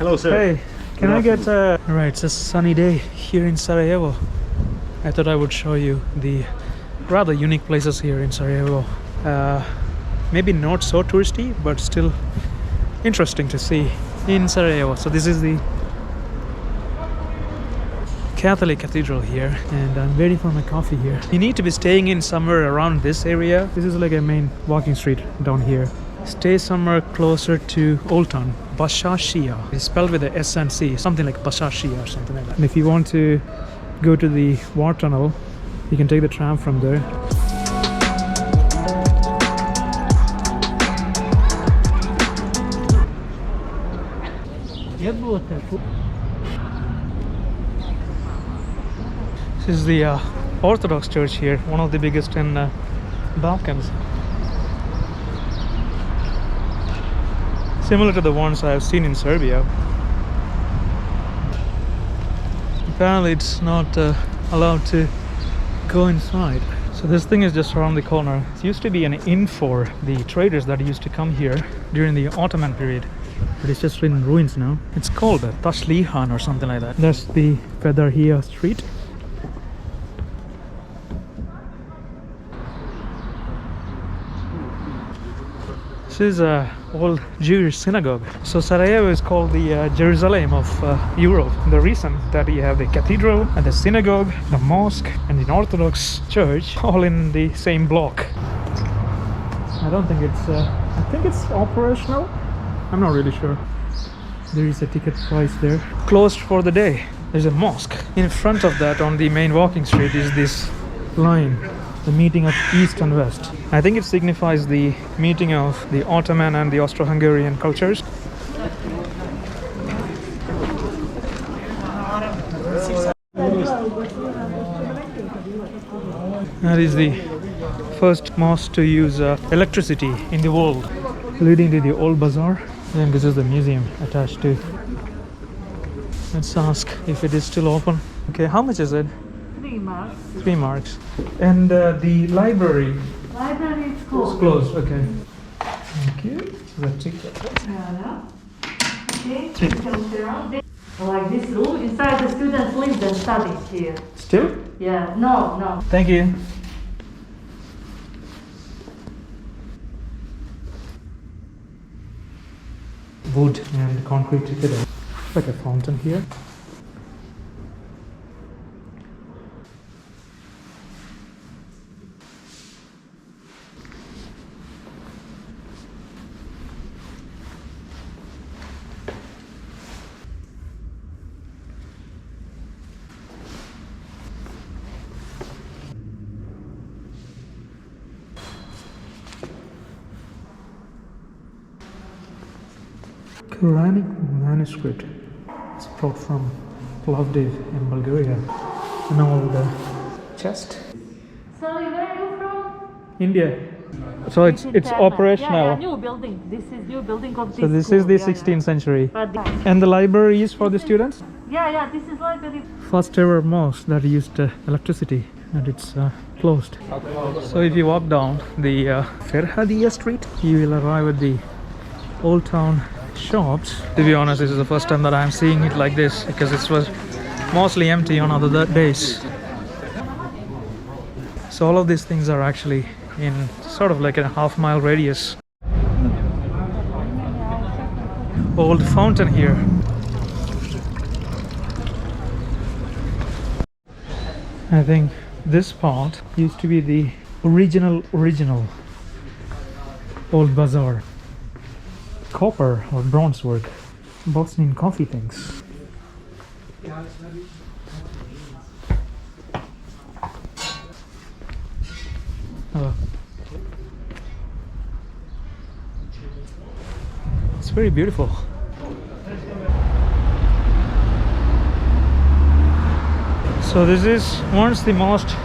Hello, sir. Hey, can I get Right, it's a sunny day here in Sarajevo. I thought I would show you the rather unique places here in Sarajevo. Maybe not so touristy, but still interesting to see in Sarajevo. So this is the Catholic Cathedral here, and I'm waiting for my coffee here. You need to be staying in somewhere around this area. This is like a main walking street down here. Stay somewhere closer to Old Town, Bashashia. It's spelled with a S and C, something like Bashashia or something like that. And if you want to go to the war tunnel, you can take the tram from there. This is the Orthodox Church here, one of the biggest in Balkans. Similar to the ones I have seen in Serbia. Apparently it's not allowed to go inside. So this thing is just around the corner. It used to be an inn for the traders that used to come here during the Ottoman period, but it's just in ruins now. It's called Tashlihan or something like that. That's the Fedarhia Street. This is an old Jewish synagogue. So Sarajevo is called the Jerusalem of Europe. The reason that you have the cathedral and the synagogue, the mosque and the Orthodox Church all in the same block. I don't think it's I think it's operational. I'm not really sure. There is a ticket price there. Closed for the day. There's a mosque. In front of that, on the main walking street, is this line, the meeting of East and West. I think it signifies the meeting of the Ottoman and the Austro-Hungarian cultures. That is the first mosque to use electricity in the world, leading to the old bazaar. Then this is the museum attached to. Let's ask if it is still open. Okay, how much is it? 3 marks. 3 marks. And the library? Library is closed. It's closed, okay. Thank you. The ticket. Okay, like this room, inside the students live and study here. Still? Yeah, no. Thank you. Wood and concrete together. Like a fountain here. Quranic manuscript. It's brought from Plovdiv in Bulgaria. An old chest. Sorry, where are you from? India. So it's operational. Yeah, new building. This is new building of this. So this school. is the 16th century. But And the library is for the students? yeah, this is library. First ever mosque that used electricity, and it's closed. So if you walk down the Ferhadia Street, you will arrive at the Old Town shops. To be honest, this is the first time that I'm seeing it like this, because it was mostly empty on other days. So all of these things are actually in sort of like a half-mile radius. Old fountain here. I think this part used to be the original old bazaar. Copper or bronze work. Bosnian coffee things. Oh. It's very beautiful. So this is once the most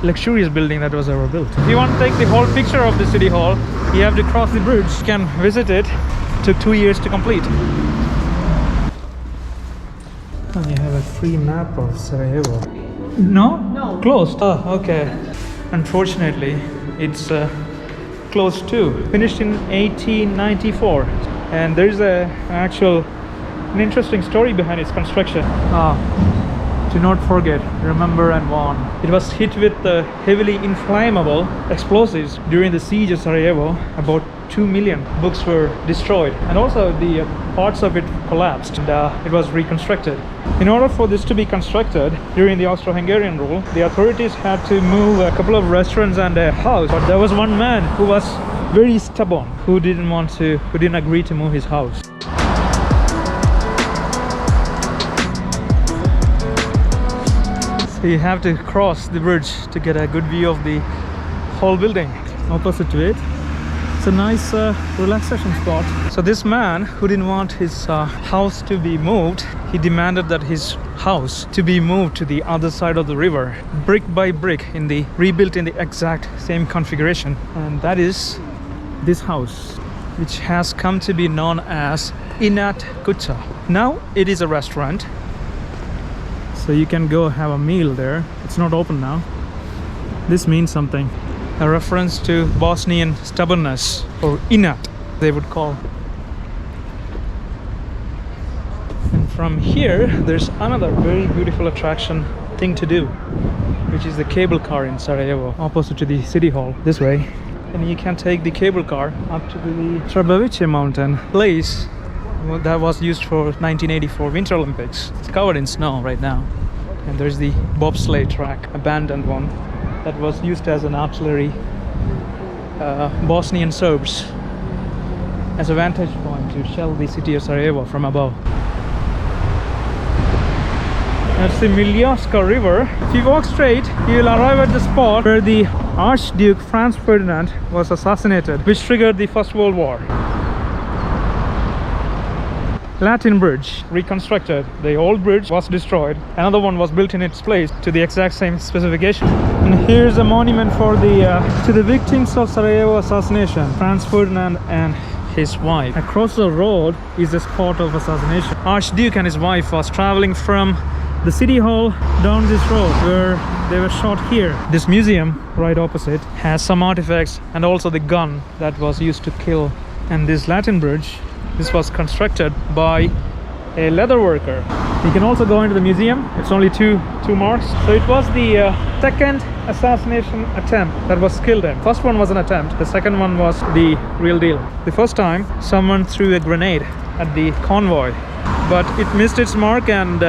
luxurious building that was ever built. If you want to take the whole picture of the city hall, you have to cross the bridge. You can visit it. It took 2 years to complete. And you have a free map of Sarajevo. No? No. Closed? Oh, okay. Unfortunately, it's closed too. Finished in 1894. And there's an actual an interesting story behind its construction. Do not forget, remember and warn. It was hit with heavily inflammable explosives during the siege of Sarajevo. About 2 million books were destroyed, and also the parts of it collapsed, and it was reconstructed. In order for this to be constructed during the Austro-Hungarian rule, the authorities had to move a couple of restaurants and a house, but there was one man who was very stubborn, who didn't agree to move his house. So you have to cross the bridge to get a good view of the whole building. Opposite to it, it's a nice relaxation spot. So this man who didn't want his house to be moved, he demanded that his house to be moved to the other side of the river, brick by brick, rebuilt in the exact same configuration. And that is this house, which has come to be known as Inat Kucha. Now it is a restaurant, so you can go have a meal there. It's not open now. This means something, a reference to Bosnian stubbornness, or Inat they would call. And from here there's another very beautiful attraction thing to do, which is the cable car in Sarajevo, opposite to the city hall, this way. And you can take the cable car up to the Trebavice mountain place that was used for 1984 Winter Olympics. It's covered in snow right now. And there's the bobsleigh track, abandoned one, that was used as an artillery Bosnian Serbs as a vantage point to shell the city of Sarajevo from above. That's the Miljaska River. If you walk straight, you will arrive at the spot where the Archduke Franz Ferdinand was assassinated, which triggered the First World War. Latin Bridge, reconstructed. The old bridge was destroyed. Another one was built in its place to the exact same specification. And here's a monument for to the victims of Sarajevo assassination, Franz Ferdinand and his wife. Across the road is the spot of assassination. Archduke and his wife was traveling from the city hall down this road where they were shot here. This museum right opposite has some artifacts and also the gun that was used to kill. And this Latin Bridge, this was constructed by a leather worker. You can also go into the museum. It's only two marks. So it was the second assassination attempt that was killed in. First one was an attempt. The second one was the real deal. The first time someone threw a grenade at the convoy, but it missed its mark and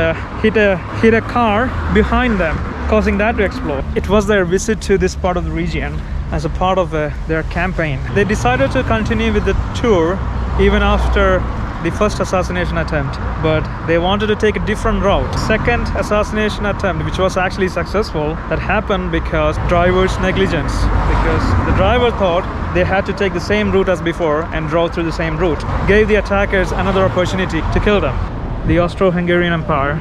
hit a car behind them, causing that to explode. It was their visit to this part of the region as a part of their campaign. They decided to continue with the tour even after the first assassination attempt, but they wanted to take a different route. Second assassination attempt, which was actually successful, that happened because driver's negligence, because the driver thought they had to take the same route as before and drove through the same route, gave the attackers another opportunity to kill them. The Austro-Hungarian Empire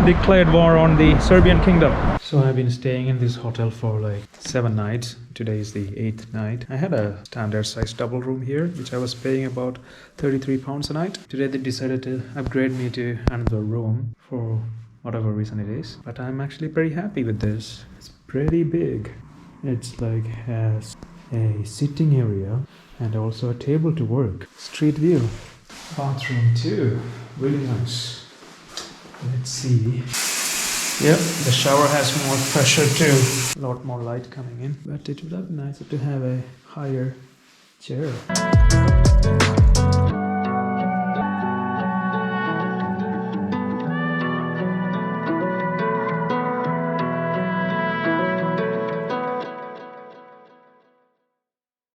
declared war on the Serbian kingdom. So I've been staying in this hotel for like 7 nights. Today is the 8th night. I had a standard size double room here, which I was paying about £33 a night. Today they decided to upgrade me to another room for whatever reason it is. But I'm actually pretty happy with this. It's pretty big. It's like has a sitting area and also a table to work. Street view. Bathroom too. Really nice. Let's see. Yep, the shower has more pressure too. A lot more light coming in. But it would have been nicer to have a higher chair.